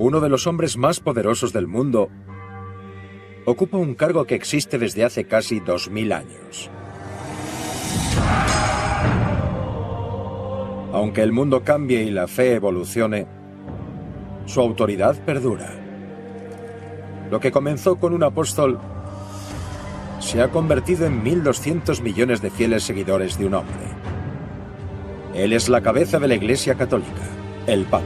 uno de los hombres más poderosos del mundo, ocupa un cargo que existe desde hace casi 2000 años. Aunque el mundo cambie y la fe evolucione, su autoridad perdura. Lo que comenzó con un apóstol se ha convertido en 1.200 millones de fieles seguidores de un hombre. Él es la cabeza de la Iglesia Católica, el Papa.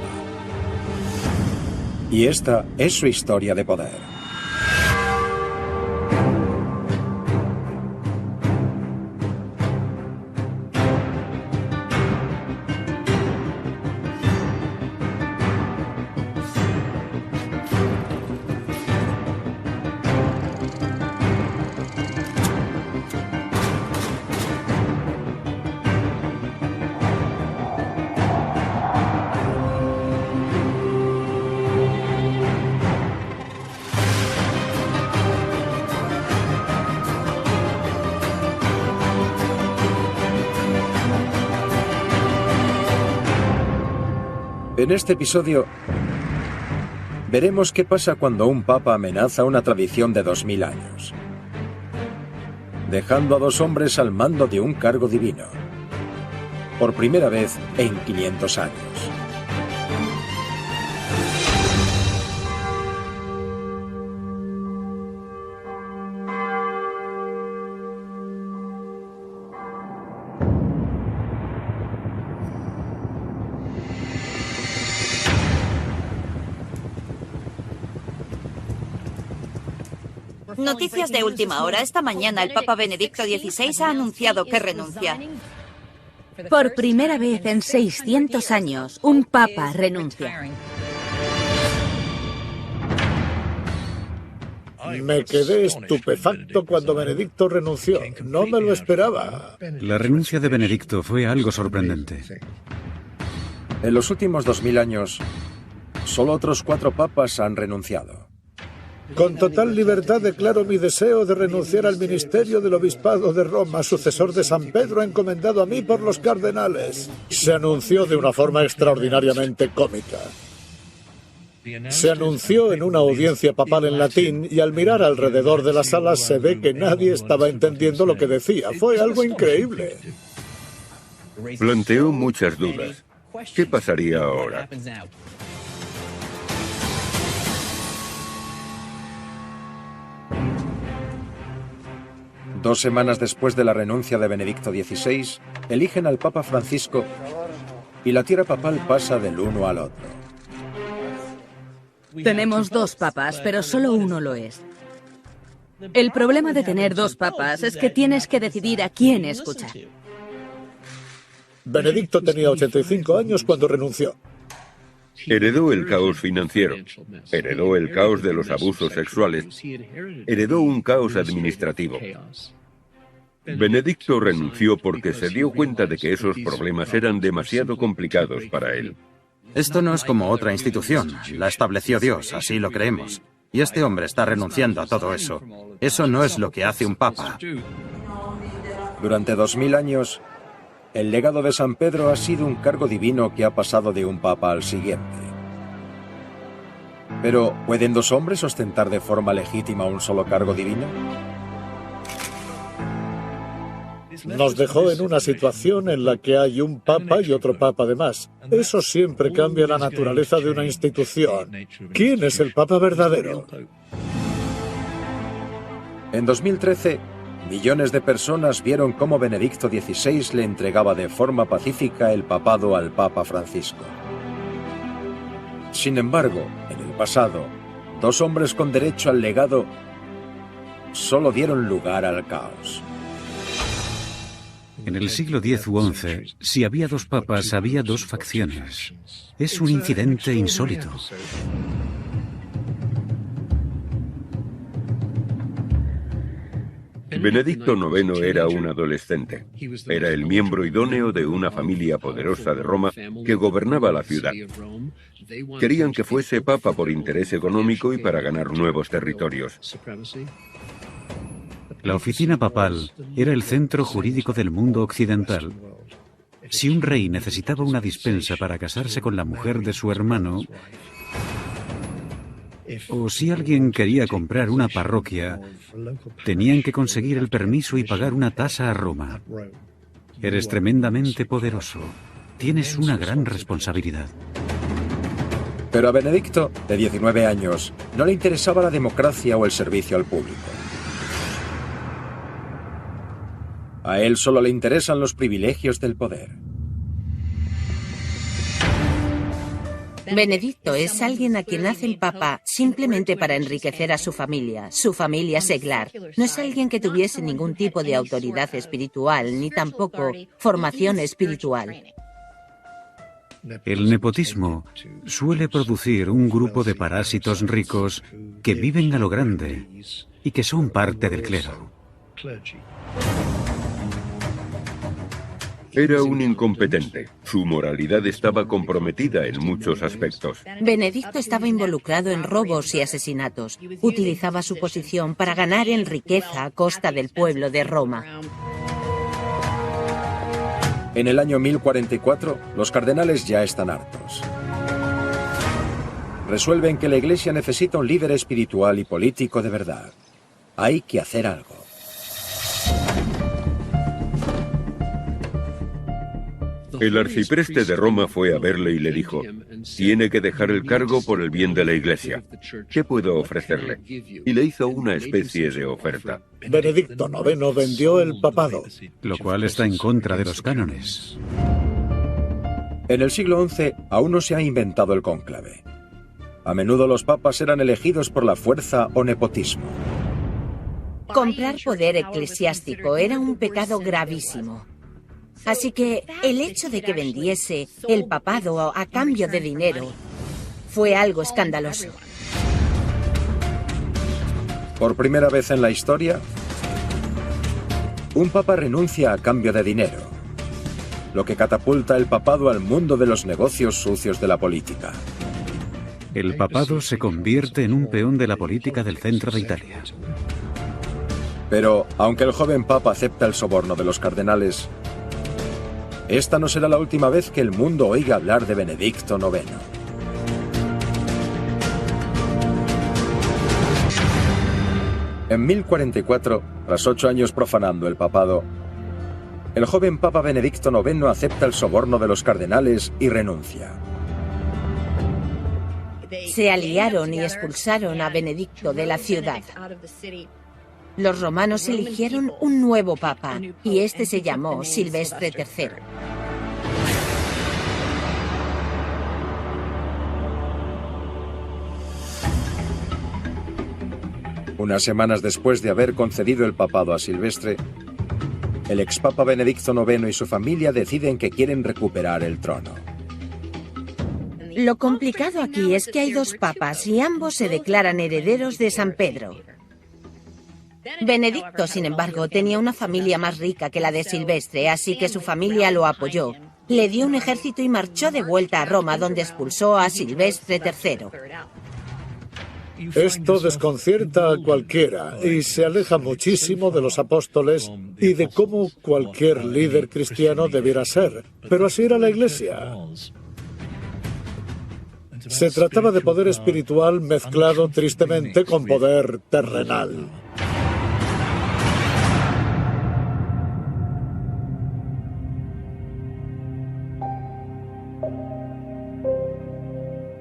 Y esta es su historia de poder. En este episodio veremos qué pasa cuando un papa amenaza una tradición de 2000 años, dejando a dos hombres al mando de un cargo divino, por primera vez en 500 años. Noticias de última hora. Esta mañana el Papa Benedicto XVI ha anunciado que renuncia. Por primera vez en 600 años, un papa renuncia. Me quedé estupefacto cuando Benedicto renunció. No me lo esperaba. La renuncia de Benedicto fue algo sorprendente. En los últimos 2000 años, solo otros 4 papas han renunciado. Con total libertad declaro mi deseo de renunciar al ministerio del Obispado de Roma, sucesor de San Pedro, encomendado a mí por los cardenales. Se anunció de una forma extraordinariamente cómica. Se anunció en una audiencia papal en latín y al mirar alrededor de la sala se ve que nadie estaba entendiendo lo que decía. Fue algo increíble. Planteó muchas dudas. ¿Qué pasaría ahora? Dos semanas después de la renuncia de Benedicto XVI, eligen al Papa Francisco y la tierra papal pasa del uno al otro. Tenemos 2 papas, pero solo uno lo es. El problema de tener 2 papas es que tienes que decidir a quién escuchar. Benedicto tenía 85 años cuando renunció. Heredó el caos financiero, heredó el caos de los abusos sexuales, heredó un caos administrativo. Benedicto renunció porque se dio cuenta de que esos problemas eran demasiado complicados para él. Esto no es como otra institución. La estableció Dios, así lo creemos. Y este hombre está renunciando a todo eso. Eso no es lo que hace un papa. Durante 2000 años, el legado de San Pedro ha sido un cargo divino que ha pasado de un papa al siguiente. Pero, ¿pueden 2 hombres ostentar de forma legítima un solo cargo divino? Nos dejó en una situación en la que hay un papa y otro papa de más. Eso siempre cambia la naturaleza de una institución. ¿Quién es el papa verdadero? En 2013, millones de personas vieron cómo Benedicto XVI le entregaba de forma pacífica el papado al Papa Francisco. Sin embargo, en el pasado, 2 hombres con derecho al legado solo dieron lugar al caos. En el siglo X u XI, si había 2 papas, había 2 facciones. Es un incidente insólito. Benedicto IX era un adolescente. Era el miembro idóneo de una familia poderosa de Roma que gobernaba la ciudad. Querían que fuese papa por interés económico y para ganar nuevos territorios. La oficina papal era el centro jurídico del mundo occidental. Si un rey necesitaba una dispensa para casarse con la mujer de su hermano, o si alguien quería comprar una parroquia, tenían que conseguir el permiso y pagar una tasa a Roma. Eres tremendamente poderoso. Tienes una gran responsabilidad. Pero a Benedicto, de 19 años, no le interesaba la democracia o el servicio al público. A él solo le interesan los privilegios del poder. Benedicto es alguien a quien hacen papa simplemente para enriquecer a su familia seglar. No es alguien que tuviese ningún tipo de autoridad espiritual, ni tampoco formación espiritual. El nepotismo suele producir un grupo de parásitos ricos que viven a lo grande y que son parte del clero. Era un incompetente. Su moralidad estaba comprometida en muchos aspectos. Benedicto estaba involucrado en robos y asesinatos. Utilizaba su posición para ganar en riqueza a costa del pueblo de Roma. En el año 1044, los cardenales ya están hartos. Resuelven que la Iglesia necesita un líder espiritual y político de verdad. Hay que hacer algo. El arcipreste de Roma fue a verle y le dijo: tiene que dejar el cargo por el bien de la Iglesia. ¿Qué puedo ofrecerle? Y le hizo una especie de oferta. Benedicto IX vendió el papado. Lo cual está en contra de los cánones. En el siglo XI aún no se ha inventado el cónclave. A menudo los papas eran elegidos por la fuerza o nepotismo. Comprar poder eclesiástico era un pecado gravísimo. Así que el hecho de que vendiese el papado a cambio de dinero fue algo escandaloso. Por primera vez en la historia, un papa renuncia a cambio de dinero, lo que catapulta el papado al mundo de los negocios sucios de la política. El papado se convierte en un peón de la política del centro de Italia. Pero, aunque el joven papa acepta el soborno de los cardenales, esta no será la última vez que el mundo oiga hablar de Benedicto IX. En 1044, tras 8 años profanando el papado, el joven papa Benedicto IX acepta el soborno de los cardenales y renuncia. Se aliaron y expulsaron a Benedicto de la ciudad. Los romanos eligieron un nuevo papa, y este se llamó Silvestre III. Unas semanas después de haber concedido el papado a Silvestre, el expapa Benedicto IX y su familia deciden que quieren recuperar el trono. Lo complicado aquí es que hay dos papas y ambos se declaran herederos de San Pedro. Benedicto, sin embargo, tenía una familia más rica que la de Silvestre, así que su familia lo apoyó. Le dio un ejército y marchó de vuelta a Roma, donde expulsó a Silvestre III. Esto desconcierta a cualquiera y se aleja muchísimo de los apóstoles y de cómo cualquier líder cristiano debiera ser. Pero así era la Iglesia. Se trataba de poder espiritual mezclado tristemente con poder terrenal.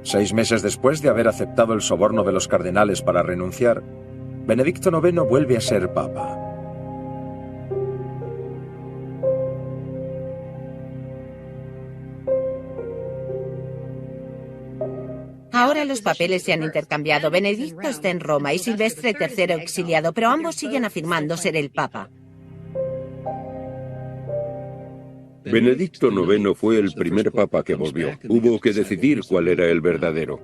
Seis meses después de haber aceptado el soborno de los cardenales para renunciar, Benedicto IX vuelve a ser papa. Ahora los papeles se han intercambiado. Benedicto está en Roma y Silvestre III exiliado, pero ambos siguen afirmando ser el papa. Benedicto IX fue el primer papa que volvió. Hubo que decidir cuál era el verdadero.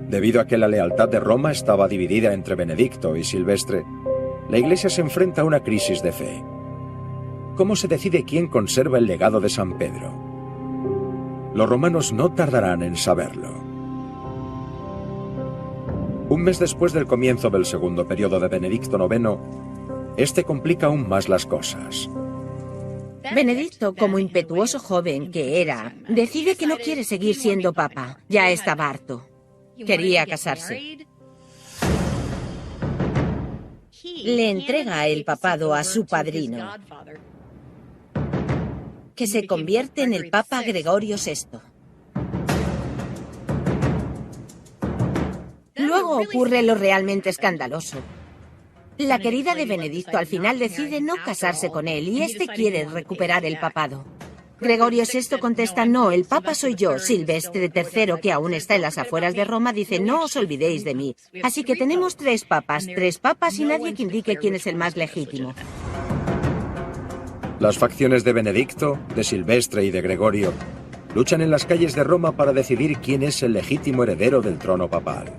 Debido a que la lealtad de Roma estaba dividida entre Benedicto y Silvestre, la Iglesia se enfrenta a una crisis de fe. ¿Cómo se decide quién conserva el legado de San Pedro? Los romanos no tardarán en saberlo. Un mes después del comienzo del segundo periodo de Benedicto IX, este complica aún más las cosas. Benedicto, como impetuoso joven que era, decide que no quiere seguir siendo papa. Ya estaba harto. Quería casarse. Le entrega el papado a su padrino, que se convierte en el Papa Gregorio VI. Luego ocurre lo realmente escandaloso. La querida de Benedicto al final decide no casarse con él y este quiere recuperar el papado. Gregorio VI contesta: no, el Papa soy yo. Silvestre III, que aún está en las afueras de Roma, dice: no os olvidéis de mí. Así que tenemos tres papas y nadie que indique quién es el más legítimo. Las facciones de Benedicto, de Silvestre y de Gregorio luchan en las calles de Roma para decidir quién es el legítimo heredero del trono papal.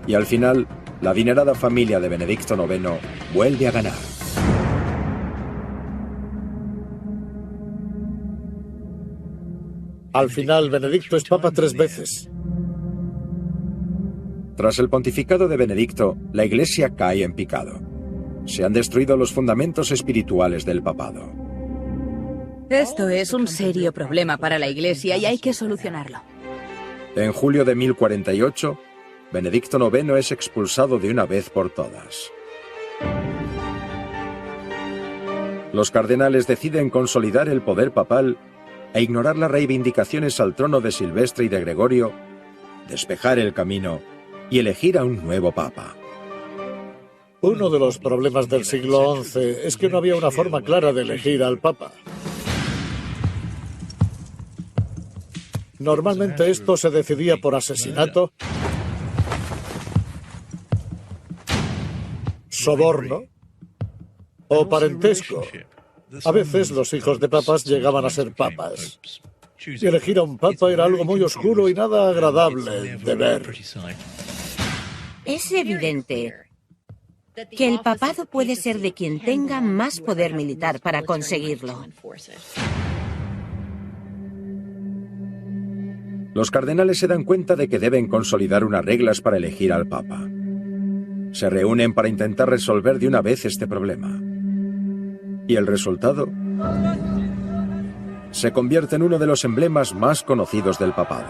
Y al final, la adinerada familia de Benedicto IX vuelve a ganar. Al final, Benedicto es papa 3 veces. Tras el pontificado de Benedicto, la Iglesia cae en picado. Se han destruido los fundamentos espirituales del papado. Esto es un serio problema para la Iglesia y hay que solucionarlo. En julio de 1048, Benedicto IX es expulsado de una vez por todas. Los cardenales deciden consolidar el poder papal e ignorar las reivindicaciones al trono de Silvestre y de Gregorio, despejar el camino y elegir a un nuevo papa. Uno de los problemas del siglo XI es que no había una forma clara de elegir al papa. Normalmente esto se decidía por asesinato, soborno o parentesco. A veces los hijos de papas llegaban a ser papas. Y elegir a un papa era algo muy oscuro y nada agradable de ver. Es evidente que el papado puede ser de quien tenga más poder militar para conseguirlo. Los cardenales se dan cuenta de que deben consolidar unas reglas para elegir al papa. Se reúnen para intentar resolver de una vez este problema. Y el resultado se convierte en uno de los emblemas más conocidos del papado.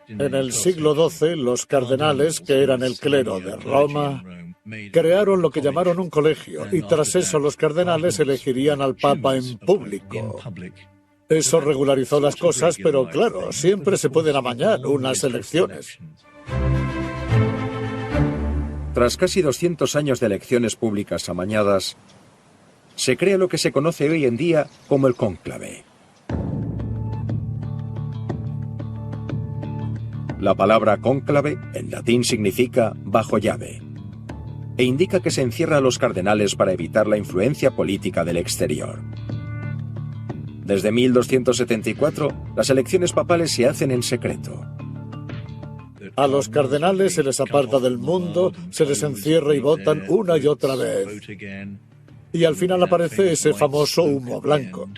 En el siglo XII, los cardenales, que eran el clero de Roma, crearon lo que llamaron un colegio, y tras eso los cardenales elegirían al papa en público. Eso regularizó las cosas, pero claro, siempre se pueden amañar unas elecciones. Tras casi 200 años de elecciones públicas amañadas, se crea lo que se conoce hoy en día como el cónclave. La palabra cónclave en latín significa bajo llave e indica que se encierra a los cardenales para evitar la influencia política del exterior. Desde 1274, las elecciones papales se hacen en secreto. A los cardenales se les aparta del mundo, se les encierra y votan una y otra vez. Y al final aparece ese famoso humo blanco.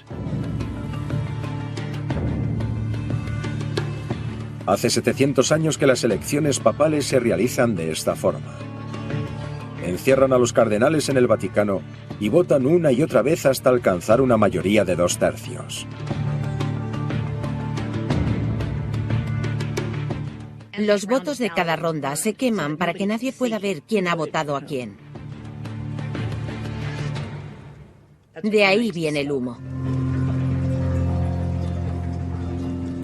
Hace 700 años que las elecciones papales se realizan de esta forma. Encierran a los cardenales en el Vaticano y votan una y otra vez hasta alcanzar una mayoría de 2/3. Los votos de cada ronda se queman para que nadie pueda ver quién ha votado a quién. De ahí viene el humo.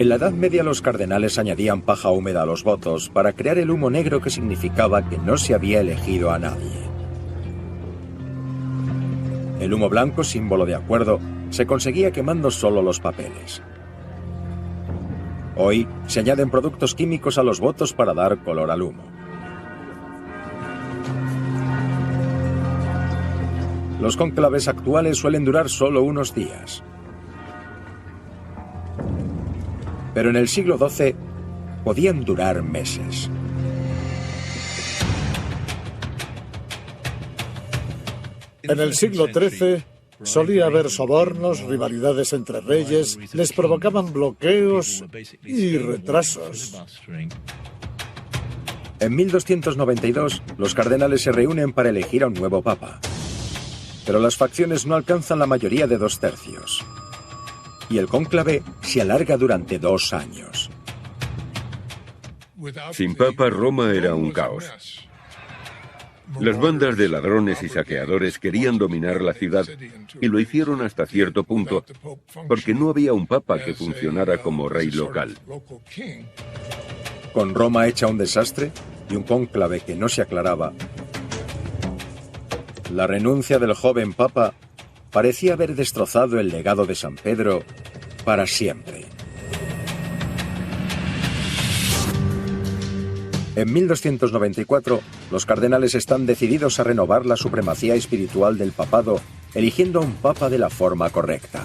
En la Edad Media los cardenales añadían paja húmeda a los votos para crear el humo negro que significaba que no se había elegido a nadie. El humo blanco, símbolo de acuerdo, se conseguía quemando solo los papeles. Hoy se añaden productos químicos a los votos para dar color al humo. Los cónclaves actuales suelen durar solo unos días. Pero en el siglo XII podían durar meses. En el siglo XIII solía haber sobornos, rivalidades entre reyes, les provocaban bloqueos y retrasos. En 1292, los cardenales se reúnen para elegir a un nuevo papa. Pero las facciones no alcanzan la mayoría de 2/3. y el cónclave se alarga durante 2 años. Sin papa, Roma era un caos. Las bandas de ladrones y saqueadores querían dominar la ciudad y lo hicieron hasta cierto punto, porque no había un papa que funcionara como rey local. Con Roma hecha un desastre y un cónclave que no se aclaraba, la renuncia del joven papa parecía haber destrozado el legado de San Pedro para siempre. En 1294, los cardenales están decididos a renovar la supremacía espiritual del papado, eligiendo a un papa de la forma correcta.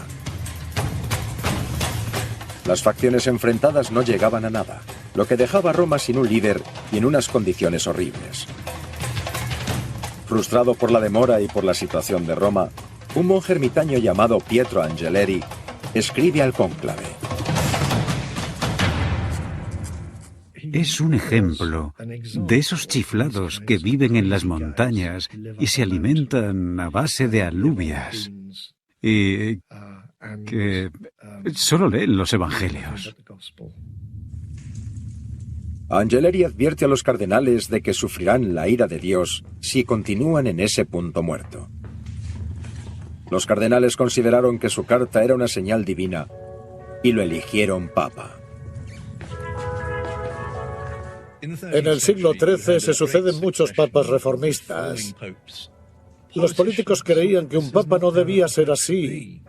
Las facciones enfrentadas no llegaban a nada, lo que dejaba a Roma sin un líder y en unas condiciones horribles. Frustrado por la demora y por la situación de Roma, un monje ermitaño llamado Pietro Angeleri escribe al cónclave: Es un ejemplo de esos chiflados que viven en las montañas y se alimentan a base de alubias y que solo leen los evangelios. Angeleri advierte a los cardenales de que sufrirán la ira de Dios si continúan en ese punto muerto. Los cardenales consideraron que su carta era una señal divina y lo eligieron papa. En el siglo XIII se suceden muchos papas reformistas. Los políticos creían que un papa no debía ser así.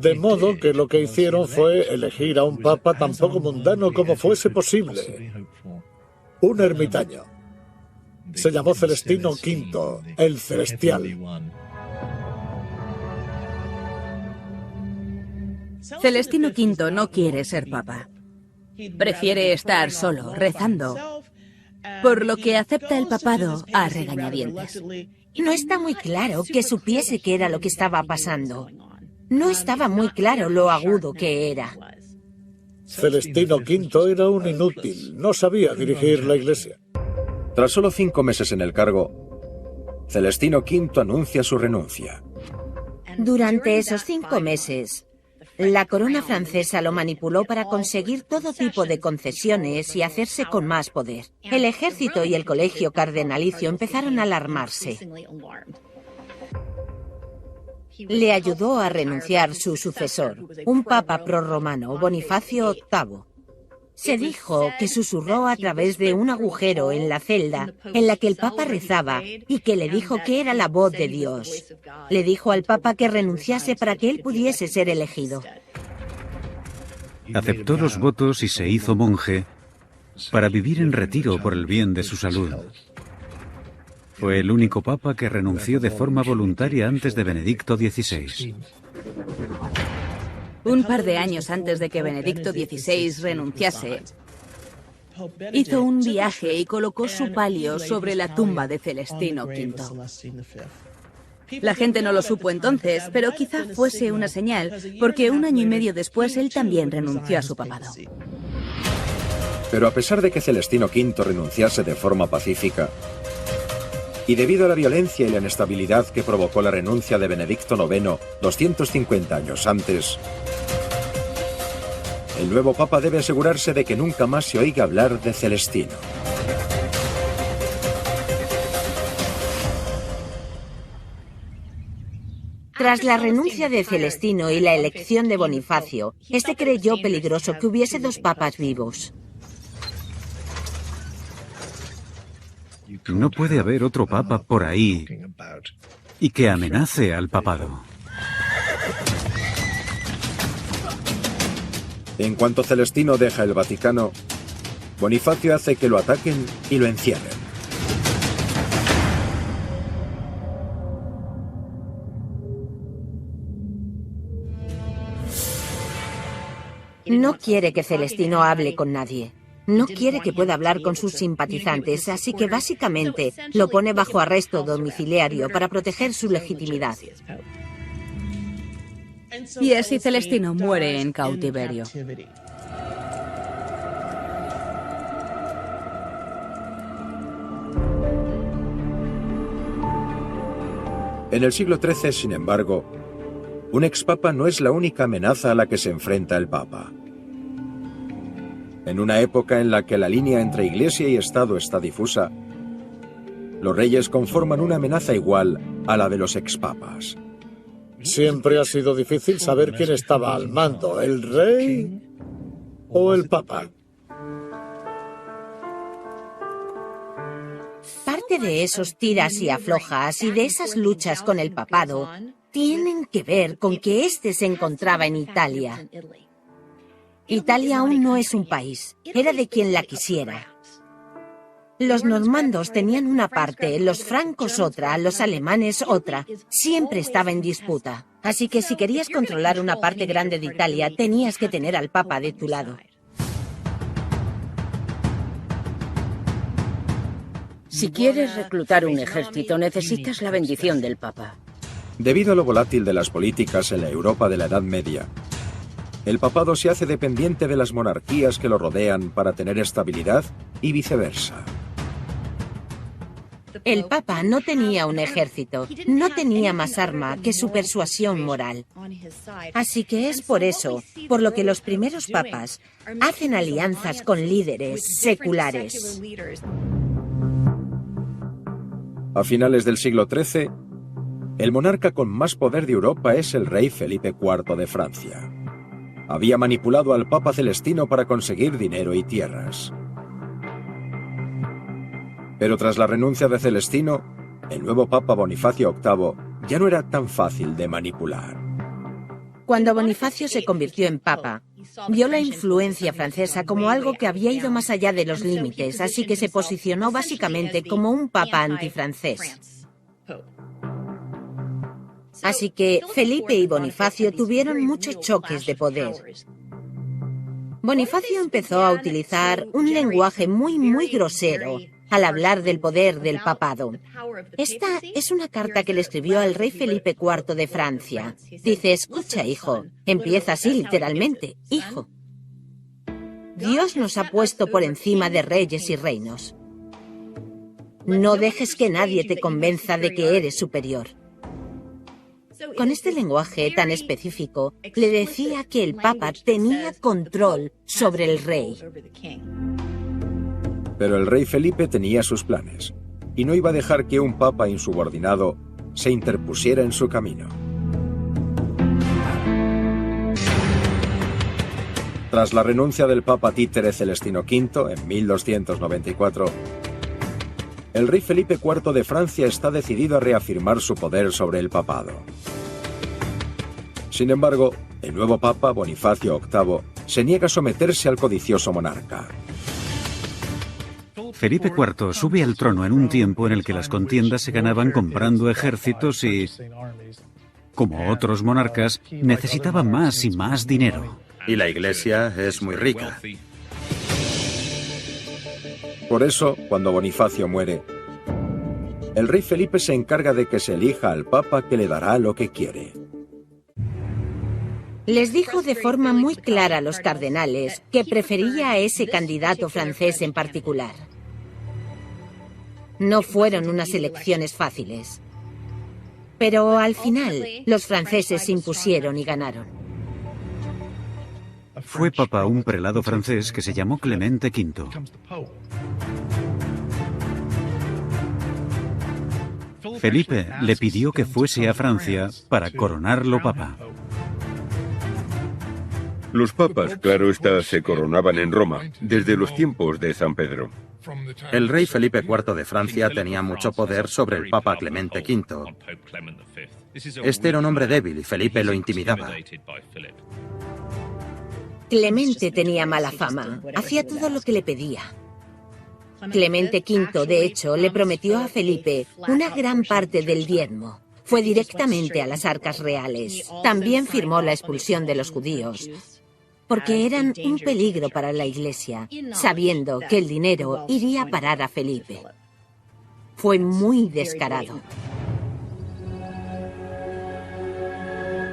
De modo que lo que hicieron fue elegir a un papa tan poco mundano como fuese posible. Un ermitaño. Se llamó Celestino V, el Celestial. Celestino V no quiere ser papa. Prefiere estar solo, rezando, por lo que acepta el papado a regañadientes. No está muy claro que supiese qué era lo que estaba pasando. No estaba muy claro lo agudo que era. Celestino V era un inútil, no sabía dirigir la iglesia. Tras solo 5 meses en el cargo, Celestino V anuncia su renuncia. Durante esos 5 meses, la corona francesa lo manipuló para conseguir todo tipo de concesiones y hacerse con más poder. El ejército y el colegio cardenalicio empezaron a alarmarse. Le ayudó a renunciar su sucesor, un papa prorromano, Bonifacio VIII. Se dijo que susurró a través de un agujero en la celda en la que el papa rezaba y que le dijo que era la voz de Dios. Le dijo al papa que renunciase para que él pudiese ser elegido. Aceptó los votos y se hizo monje para vivir en retiro por el bien de su salud. Fue el único papa que renunció de forma voluntaria antes de Benedicto XVI. Un par de años antes de que Benedicto XVI renunciase, hizo un viaje y colocó su palio sobre la tumba de Celestino V. La gente no lo supo entonces, pero quizá fuese una señal, porque 1 año y medio después él también renunció a su papado. Pero a pesar de que Celestino V renunciase de forma pacífica, y debido a la violencia y la inestabilidad que provocó la renuncia de Benedicto IX 250 años antes, el nuevo papa debe asegurarse de que nunca más se oiga hablar de Celestino. Tras la renuncia de Celestino y la elección de Bonifacio, este creyó peligroso que hubiese 2 papas vivos. No puede haber otro papa por ahí y que amenace al papado. En cuanto Celestino deja el Vaticano, Bonifacio hace que lo ataquen y lo encierren. No quiere que Celestino hable con nadie. No quiere que pueda hablar con sus simpatizantes, así que básicamente lo pone bajo arresto domiciliario para proteger su legitimidad. Y así Celestino muere en cautiverio. En el siglo XIII, sin embargo, un expapa no es la única amenaza a la que se enfrenta el Papa. En una época en la que la línea entre Iglesia y Estado está difusa, los reyes conforman una amenaza igual a la de los expapas. Siempre ha sido difícil saber quién estaba al mando, el rey o el Papa. Parte de esos tiras y aflojas y de esas luchas con el papado tienen que ver con que éste se encontraba en Italia. Italia aún no es un país, era de quien la quisiera. Los normandos tenían una parte, los francos otra, los alemanes otra. Siempre estaba en disputa. Así que si querías controlar una parte grande de Italia, tenías que tener al Papa de tu lado. Si quieres reclutar un ejército, necesitas la bendición del Papa. Debido a lo volátil de las políticas en la Europa de la Edad Media, el papado se hace dependiente de las monarquías que lo rodean para tener estabilidad y viceversa. El Papa no tenía un ejército, no tenía más arma que su persuasión moral. Así que es por eso, por lo que los primeros papas hacen alianzas con líderes seculares. A finales del siglo XIII, el monarca con más poder de Europa es el rey Felipe IV de Francia. Había manipulado al Papa Celestino para conseguir dinero y tierras. Pero tras la renuncia de Celestino, el nuevo Papa Bonifacio VIII ya no era tan fácil de manipular. Cuando Bonifacio se convirtió en Papa, vio la influencia francesa como algo que había ido más allá de los límites, así que se posicionó básicamente como un Papa antifrancés. Así que Felipe y Bonifacio tuvieron muchos choques de poder. Bonifacio empezó a utilizar un lenguaje muy grosero al hablar del poder del papado. Esta es una carta que le escribió al rey Felipe IV de Francia. Dice: escucha, hijo. Empieza así literalmente: hijo. Dios nos ha puesto por encima de reyes y reinos. No dejes que nadie te convenza de que eres superior. Con este lenguaje tan específico, le decía que el Papa tenía control sobre el rey. Pero el rey Felipe tenía sus planes, y no iba a dejar que un papa insubordinado se interpusiera en su camino. Tras la renuncia del papa títere Celestino V en 1294, el rey Felipe IV de Francia está decidido a reafirmar su poder sobre el papado. Sin embargo, el nuevo papa, Bonifacio VIII, se niega a someterse al codicioso monarca. Felipe IV sube al trono en un tiempo en el que las contiendas se ganaban comprando ejércitos y, como otros monarcas, necesitaba más y más dinero. Y la Iglesia es muy rica. Por eso, cuando Bonifacio muere, el rey Felipe se encarga de que se elija al papa que le dará lo que quiere. Les dijo de forma muy clara a los cardenales que prefería a ese candidato francés en particular. No fueron unas elecciones fáciles. Pero al final, los franceses se impusieron y ganaron. Fue papa un prelado francés que se llamó Clemente V. Felipe le pidió que fuese a Francia para coronarlo papa. Los papas, claro está, se coronaban en Roma, desde los tiempos de San Pedro. El rey Felipe IV de Francia tenía mucho poder sobre el Papa Clemente V. Este era un hombre débil y Felipe lo intimidaba. Clemente tenía mala fama, hacía todo lo que le pedía. Clemente V, de hecho, le prometió a Felipe una gran parte del diezmo. Fue directamente a las arcas reales. También firmó la expulsión de los judíos, porque eran un peligro para la Iglesia, sabiendo que el dinero iría a parar a Felipe. Fue muy descarado.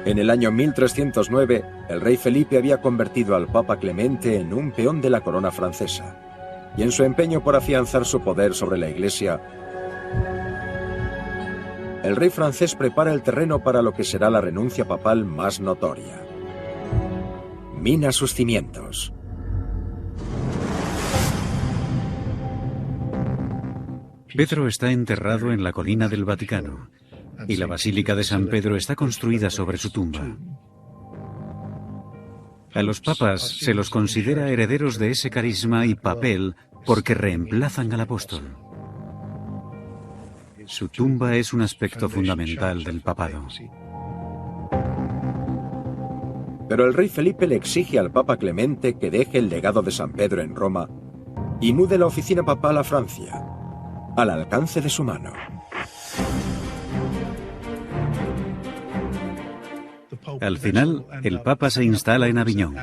En el año 1309, el rey Felipe había convertido al Papa Clemente en un peón de la corona francesa, y en su empeño por afianzar su poder sobre la Iglesia, el rey francés prepara el terreno para lo que será la renuncia papal más notoria. Mina sus cimientos. Pedro está enterrado en la colina del Vaticano y la Basílica de San Pedro está construida sobre su tumba. A los papas se los considera herederos de ese carisma y papel porque reemplazan al apóstol. Su tumba es un aspecto fundamental del papado. Pero el rey Felipe le exige al Papa Clemente que deje el legado de San Pedro en Roma y mude la oficina papal a Francia, al alcance de su mano. Al final, el Papa se instala en Aviñón.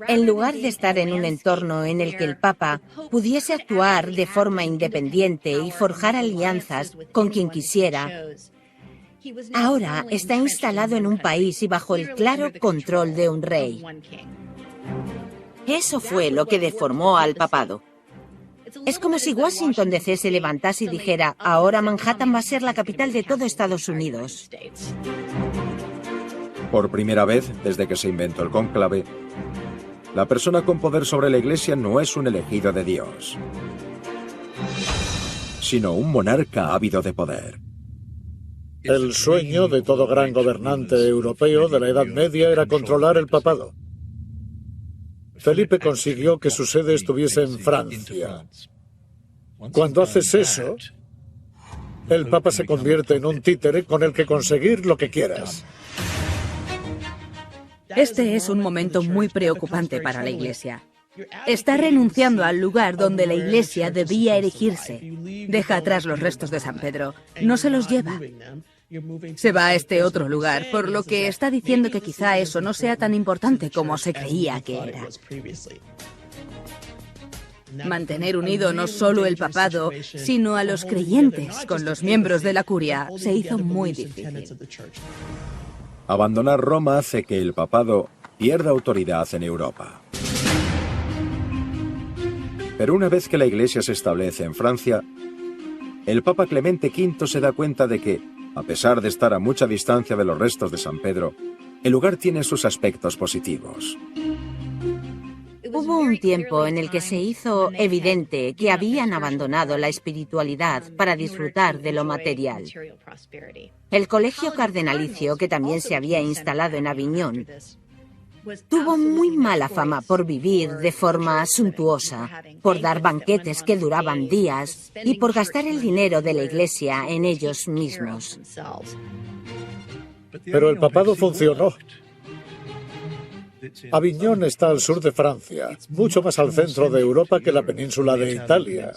En lugar de estar en un entorno en el que el Papa pudiese actuar de forma independiente y forjar alianzas con quien quisiera, ahora está instalado en un país y bajo el claro control de un rey. Eso fue lo que deformó al papado. Es como si Washington DC se levantase y dijera, ahora Manhattan va a ser la capital de todo Estados Unidos. Por primera vez, desde que se inventó el cónclave, la persona con poder sobre la Iglesia no es un elegido de Dios, sino un monarca ávido de poder. El sueño de todo gran gobernante europeo de la Edad Media era controlar el papado. Felipe consiguió que su sede estuviese en Francia. Cuando haces eso, el Papa se convierte en un títere con el que conseguir lo que quieras. Este es un momento muy preocupante para la Iglesia. Está renunciando al lugar donde la Iglesia debía erigirse. Deja atrás los restos de San Pedro. No se los lleva. Se va a este otro lugar, por lo que está diciendo que quizá eso no sea tan importante como se creía que era. Mantener unido no solo el papado, sino a los creyentes con los miembros de la curia se hizo muy difícil. Abandonar Roma hace que el papado pierda autoridad en Europa. Pero una vez que la Iglesia se establece en Francia, el Papa Clemente V se da cuenta de que, a pesar de estar a mucha distancia de los restos de San Pedro, el lugar tiene sus aspectos positivos. Hubo un tiempo en el que se hizo evidente que habían abandonado la espiritualidad para disfrutar de lo material. El colegio cardenalicio, que también se había instalado en Aviñón, tuvo muy mala fama por vivir de forma suntuosa, por dar banquetes que duraban días y por gastar el dinero de la Iglesia en ellos mismos. Pero el papado funcionó. Aviñón está al sur de Francia, mucho más al centro de Europa que la península de Italia.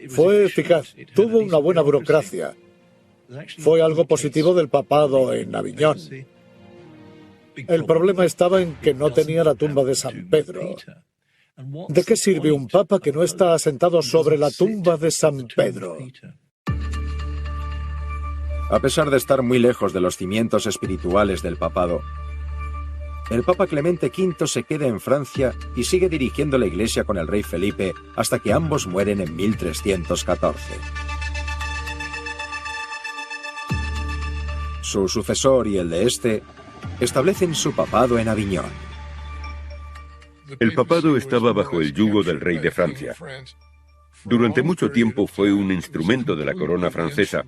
Fue eficaz, tuvo una buena burocracia. Fue algo positivo del papado en Aviñón. El problema estaba en que no tenía la tumba de San Pedro. ¿De qué sirve un papa que no está asentado sobre la tumba de San Pedro? A pesar de estar muy lejos de los cimientos espirituales del papado, el Papa Clemente V se queda en Francia y sigue dirigiendo la Iglesia con el rey Felipe hasta que ambos mueren en 1314. Su sucesor y el de este establecen su papado en Aviñón. El papado estaba bajo el yugo del rey de Francia. Durante mucho tiempo fue un instrumento de la corona francesa,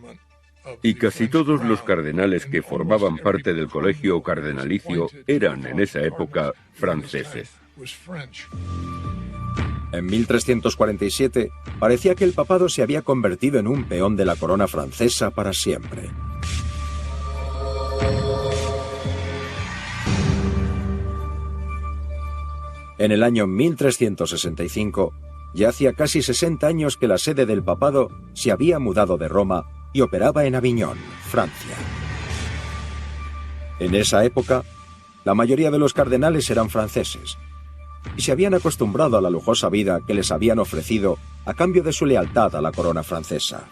y casi todos los cardenales que formaban parte del colegio cardenalicio eran en esa época franceses. En 1347 parecía que el papado se había convertido en un peón de la corona francesa para siempre. En el año 1365, ya hacía casi 60 años que la sede del papado se había mudado de Roma y operaba en Aviñón, Francia. En esa época, la mayoría de los cardenales eran franceses y se habían acostumbrado a la lujosa vida que les habían ofrecido a cambio de su lealtad a la corona francesa.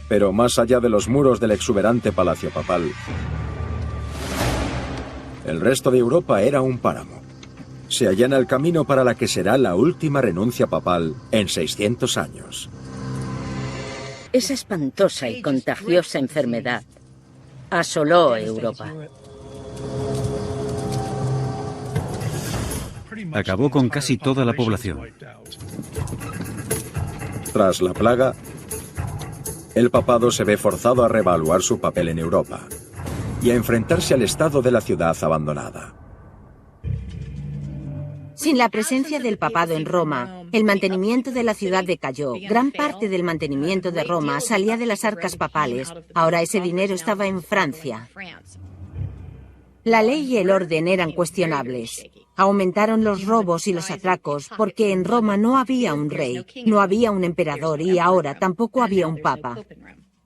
Pero más allá de los muros del exuberante palacio papal, el resto de Europa era un páramo, se allana el camino para la que será la última renuncia papal en 600 años. Esa espantosa y contagiosa enfermedad asoló Europa. Acabó con casi toda la población. Tras la plaga, el papado se ve forzado a reevaluar su papel en Europa y a enfrentarse al estado de la ciudad abandonada. Sin la presencia del papado en Roma, el mantenimiento de la ciudad decayó. Gran parte del mantenimiento de Roma salía de las arcas papales. Ahora ese dinero estaba en Francia. La ley y el orden eran cuestionables. Aumentaron los robos y los atracos porque en Roma no había un rey, no había un emperador y ahora tampoco había un papa.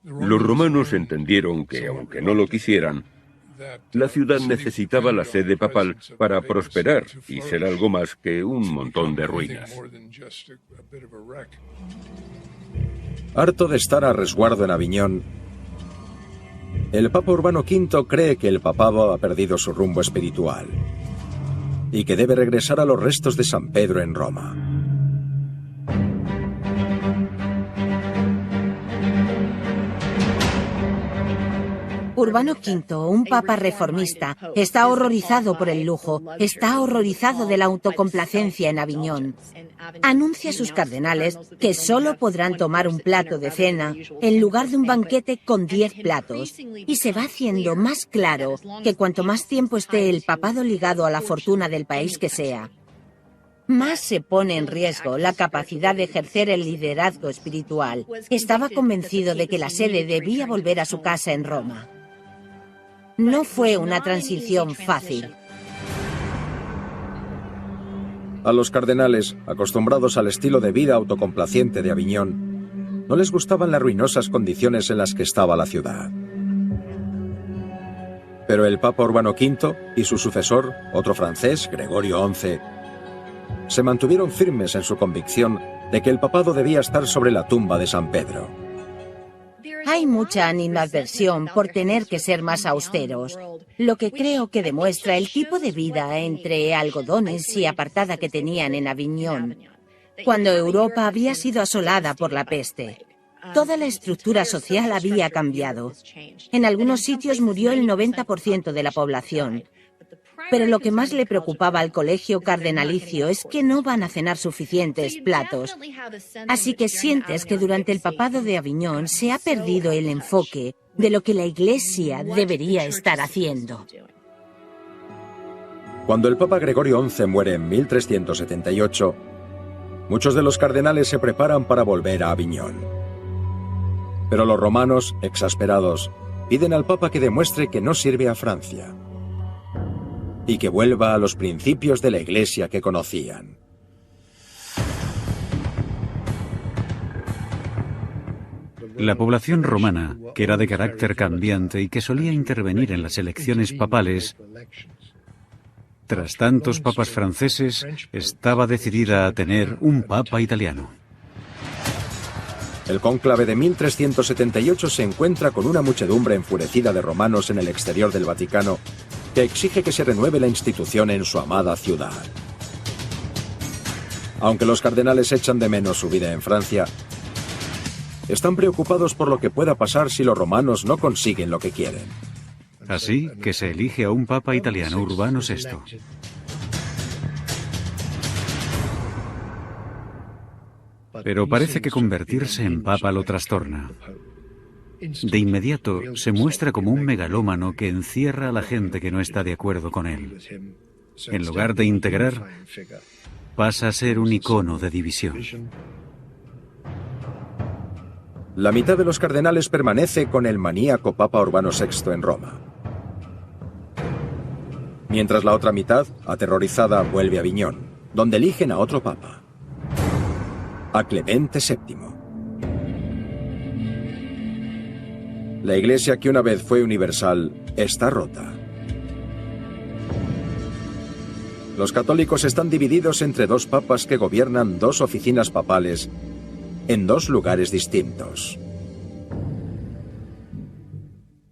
Los romanos entendieron que, aunque no lo quisieran, la ciudad necesitaba la sede papal para prosperar y ser algo más que un montón de ruinas. Harto de estar a resguardo en Aviñón, el Papa Urbano V cree que el papado ha perdido su rumbo espiritual y que debe regresar a los restos de San Pedro en Roma. Urbano V, un papa reformista, está horrorizado por el lujo, está horrorizado de la autocomplacencia en Aviñón. Anuncia a sus cardenales que solo podrán tomar un plato de cena en lugar de un banquete con 10 platos. Y se va haciendo más claro que cuanto más tiempo esté el papado ligado a la fortuna del país que sea, más se pone en riesgo la capacidad de ejercer el liderazgo espiritual. Estaba convencido de que la sede debía volver a su casa en Roma. No fue una transición fácil. A los cardenales, acostumbrados al estilo de vida autocomplaciente de Aviñón, no les gustaban las ruinosas condiciones en las que estaba la ciudad. Pero el Papa Urbano V y su sucesor, otro francés, Gregorio XI, se mantuvieron firmes en su convicción de que el papado debía estar sobre la tumba de San Pedro. Hay mucha animadversión por tener que ser más austeros, lo que creo que demuestra el tipo de vida entre algodones y apartada que tenían en Aviñón, cuando Europa había sido asolada por la peste. Toda la estructura social había cambiado. En algunos sitios murió el 90% de la población. Pero lo que más le preocupaba al colegio cardenalicio es que no van a cenar suficientes platos. Así que sientes que durante el papado de Aviñón se ha perdido el enfoque de lo que la Iglesia debería estar haciendo. Cuando el Papa Gregorio XI muere en 1378, muchos de los cardenales se preparan para volver a Aviñón. Pero los romanos, exasperados, piden al Papa que demuestre que no sirve a Francia y que vuelva a los principios de la Iglesia que conocían. La población romana, que era de carácter cambiante y que solía intervenir en las elecciones papales, tras tantos papas franceses, estaba decidida a tener un papa italiano. El cónclave de 1378 se encuentra con una muchedumbre enfurecida de romanos en el exterior del Vaticano que exige que se renueve la institución en su amada ciudad. Aunque los cardenales echan de menos su vida en Francia, están preocupados por lo que pueda pasar si los romanos no consiguen lo que quieren. Así que se elige a un papa italiano, Urbano VI. Pero parece que convertirse en papa lo trastorna. De inmediato se muestra como un megalómano que encierra a la gente que no está de acuerdo con él. En lugar de integrar, pasa a ser un icono de división. La mitad de los cardenales permanece con el maníaco Papa Urbano VI en Roma, mientras la otra mitad, aterrorizada, vuelve a Aviñón, donde eligen a otro papa, a Clemente VII. La Iglesia que una vez fue universal está rota. Los católicos están divididos entre dos papas que gobiernan dos oficinas papales en dos lugares distintos.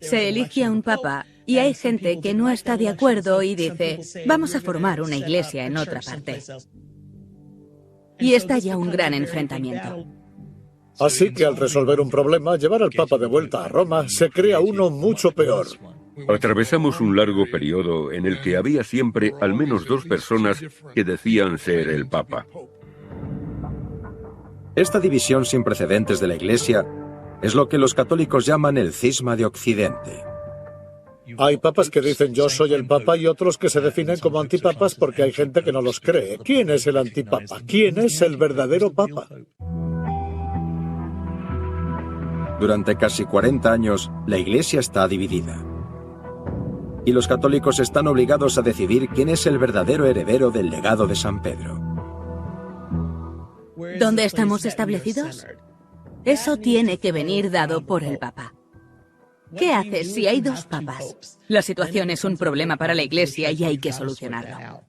Se elige a un papa Y hay gente que no está de acuerdo y dice, vamos a formar una iglesia en otra parte. Y estalla un gran enfrentamiento. Así que al resolver un problema, llevar al Papa de vuelta a Roma, se crea uno mucho peor. Atravesamos un largo periodo en el que había siempre al menos dos personas que decían ser el Papa. Esta división sin precedentes de la Iglesia es lo que los católicos llaman el cisma de Occidente. Hay papas que dicen yo soy el Papa y otros que se definen como antipapas porque hay gente que no los cree. ¿Quién es el antipapa? ¿Quién es el verdadero Papa? Durante casi 40 años, la Iglesia está dividida. Y los católicos están obligados a decidir quién es el verdadero heredero del legado de San Pedro. ¿Dónde estamos establecidos? Eso tiene que venir dado por el Papa. ¿Qué haces si hay dos papas? La situación es un problema para la Iglesia y hay que solucionarlo.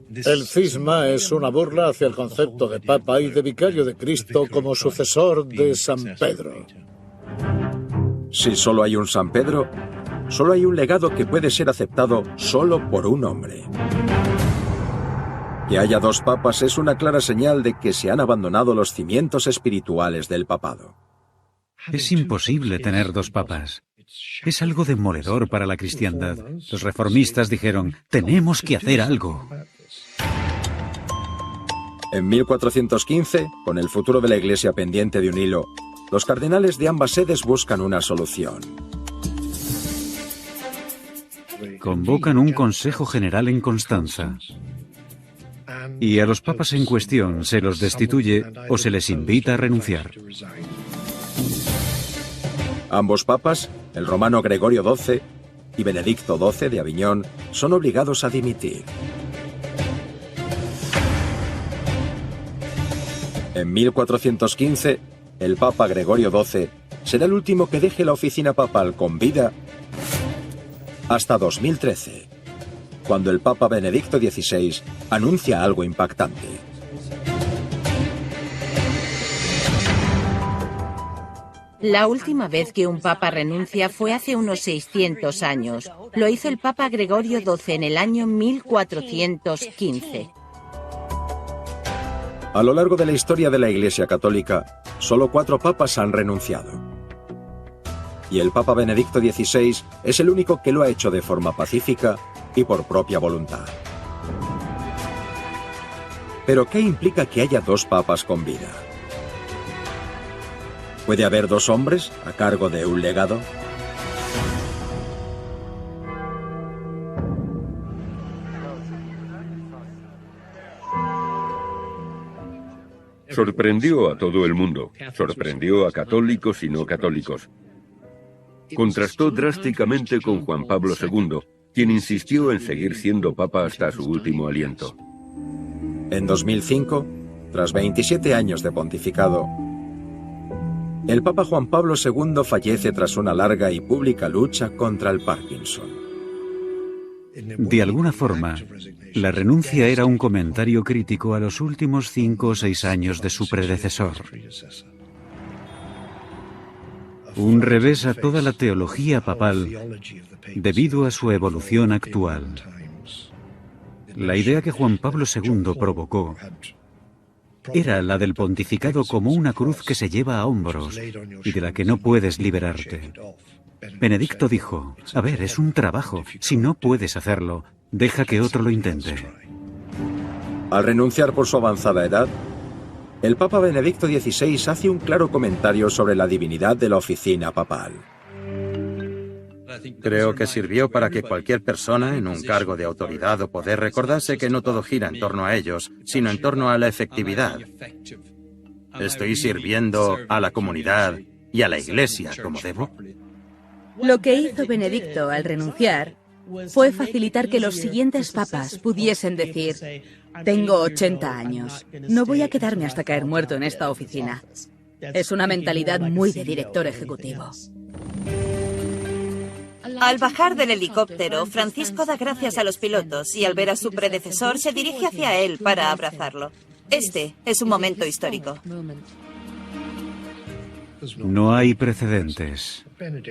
El cisma es una burla hacia el concepto de Papa y de vicario de Cristo como sucesor de San Pedro. Si solo hay un San Pedro, solo hay un legado que puede ser aceptado solo por un hombre. Que haya dos papas es una clara señal de que se han abandonado los cimientos espirituales del papado. Es imposible tener dos papas. Es algo demoledor para la cristiandad. Los reformistas dijeron, tenemos que hacer algo. En 1415, con el futuro de la Iglesia pendiente de un hilo, los cardenales de ambas sedes buscan una solución. Convocan un Consejo General en Constanza. Y a los papas en cuestión se los destituye o se les invita a renunciar. Ambos papas, el romano Gregorio XII y Benedicto XII de Aviñón, son obligados a dimitir. En 1415, el Papa Gregorio XII será el último que deje la oficina papal con vida hasta 2013, cuando el Papa Benedicto XVI anuncia algo impactante. La última vez que un papa renuncia fue hace unos 600 años. Lo hizo el Papa Gregorio XII en el año 1415. A lo largo de la historia de la Iglesia Católica, solo 4 papas han renunciado. Y el Papa Benedicto XVI es el único que lo ha hecho de forma pacífica y por propia voluntad. ¿Pero qué implica que haya dos papas con vida? ¿Puede haber dos hombres a cargo de un legado? Sorprendió a todo el mundo, sorprendió a católicos y no católicos. Contrastó drásticamente con Juan Pablo II, quien insistió en seguir siendo papa hasta su último aliento. En 2005, tras 27 años de pontificado, el Papa Juan Pablo II fallece tras una larga y pública lucha contra el Parkinson. De alguna forma, la renuncia era un comentario crítico a los últimos 5 o 6 años de su predecesor. Un revés a toda la teología papal debido a su evolución actual. La idea que Juan Pablo II provocó era la del pontificado como una cruz que se lleva a hombros y de la que no puedes liberarte. Benedicto dijo, a ver, es un trabajo, si no puedes hacerlo, deja que otro lo intente. Al renunciar por su avanzada edad, el Papa Benedicto XVI hace un claro comentario sobre la divinidad de la oficina papal. Creo que sirvió para que cualquier persona en un cargo de autoridad o poder recordase que no todo gira en torno a ellos, sino en torno a la efectividad. ¿Estoy sirviendo a la comunidad y a la Iglesia como debo? Lo que hizo Benedicto al renunciar fue facilitar que los siguientes papas pudiesen decir, tengo 80 años, no voy a quedarme hasta caer muerto en esta oficina. Es una mentalidad muy de director ejecutivo. Al bajar del helicóptero, Francisco da gracias a los pilotos y al ver a su predecesor se dirige hacia él para abrazarlo. Este es un momento histórico. No hay precedentes.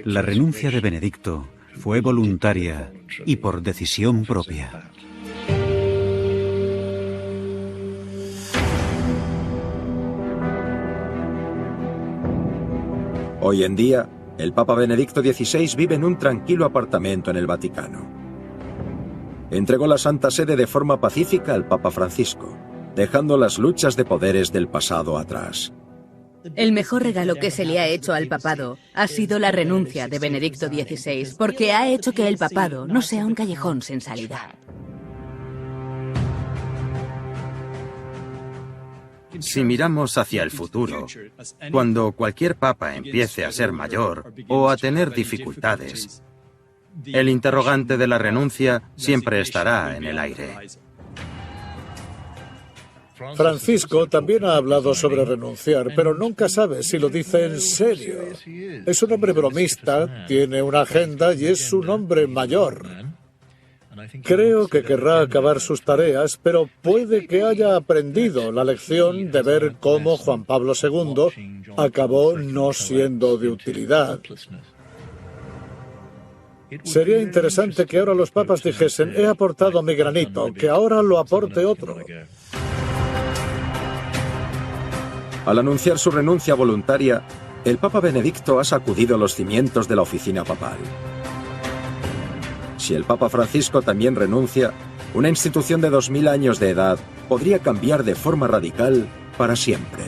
La renuncia de Benedicto fue voluntaria y por decisión propia. Hoy en día, el Papa Benedicto XVI vive en un tranquilo apartamento en el Vaticano. Entregó la Santa Sede de forma pacífica al Papa Francisco, dejando las luchas de poderes del pasado atrás. El mejor regalo que se le ha hecho al papado ha sido la renuncia de Benedicto XVI, porque ha hecho que el papado no sea un callejón sin salida. Si miramos hacia el futuro, cuando cualquier papa empiece a ser mayor o a tener dificultades, el interrogante de la renuncia siempre estará en el aire. Francisco también ha hablado sobre renunciar, pero nunca sabe si lo dice en serio. Es un hombre bromista, tiene una agenda y es un hombre mayor. Creo que querrá acabar sus tareas, pero puede que haya aprendido la lección de ver cómo Juan Pablo II acabó no siendo de utilidad. Sería interesante que ahora los papas dijesen: he aportado mi granito, que ahora lo aporte otro. Al anunciar su renuncia voluntaria, el Papa Benedicto ha sacudido los cimientos de la oficina papal. Si el Papa Francisco también renuncia, una institución de 2000 años de edad podría cambiar de forma radical para siempre.